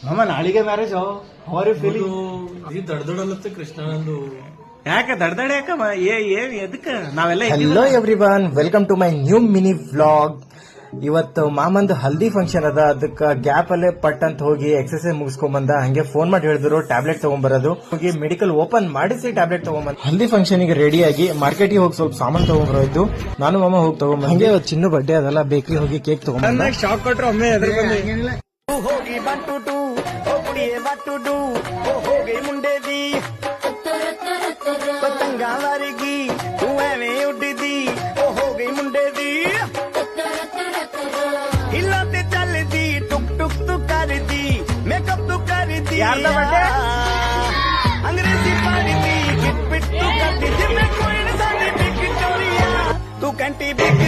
ಮಾಮ ನಾಳಿಗೆ marriage hour feeling ಈ ದಡ್ದಡಲ್ಲತ್ತೆ ಕೃಷ್ಣನಂದು ಯಾಕೆ ದಡ್ದಡೆ ಯಾಕಮ್ಮ ಎದಕ್ಕ ನಾವೆಲ್ಲ hello everyone, welcome to my new mini vlog. ಇವತ್ತು ಮಾಮಂದು ಹಲ್ದಿ ಫಂಕ್ಷನ್ ಅದ, ಅದಕ್ಕೆ ಗ್ಯಾಪ್ ಅಲ್ಲೇ ಪಟ್ ಅಂತ ಹೋಗಿ ಎಕ್ಸರ್ಸೈಸ್ ಮುಗಿಸ್ಕೊಂಡ್ ಬಂದ. ಹಂಗೆ ಫೋನ್ ಮಾಡಿ ಹೇಳಿದ್ರು ಟ್ಯಾಬ್ಲೆಟ್ ತಗೊಂಡ್ಬರೋದು. ಹೋಗಿ ಮೆಡಿಕಲ್ ಓಪನ್ ಮಾಡಿಸಿ ಟ್ಯಾಬ್ಲೆಟ್ ತಗೊಂಡ್ಬಂದ. ಹಲ್ದಿ ಫಂಕ್ಷನ್ ಗೆ ರೆಡಿ ಆಗಿ ಮಾರ್ಕೆಟ್ಗೆ ಹೋಗಿ ಸ್ವಲ್ಪ ಸಾಮಾನು ತಗೊಂಡ್ಬರೋದು. ನಾನು ಮಾಮ ಹೋಗಿ ತಗೊಂಡ್ ಹಂಗೆ ಚಿನ್ನು ಬರ್ಡೇ ಅದಲ್ಲ, ಬೇಕರಿ ಹೋಗಿ ಕೇಕ್ ತಗೊಂಡ್ ಶಾಕ್ ಕೊಟ್ರು ಒಮ್ಮೆ ಹೋಗಿ ಬಂಟು ಕುಡಿಯೇ ಬಟ್ಟು ಹೋಗಿ ಮುಂಡೆದಿ ಪತಂಗಾವರಿಗಿ ಹೂವೇ ಉಡ್ಡಿದಿ ಹೋಗಿ ಮುಂಡೆದಿ ಇಲ್ಲದೆ ಚಲ್ಲಿದಿ ಟುಕ್ ಟುಕ್ ತು ಕರಿದಿ ಮೇಕಪ್ ತು ಕರಿದಿ ಅಂಗ್ರೇಜಿ ಪಾಡಿದಿ ಗಿಟ್ ಬಿಟ್ಟು ಕಟ್ಟಿದಿ ತು ಕಂಟಿ ಬಿಗ್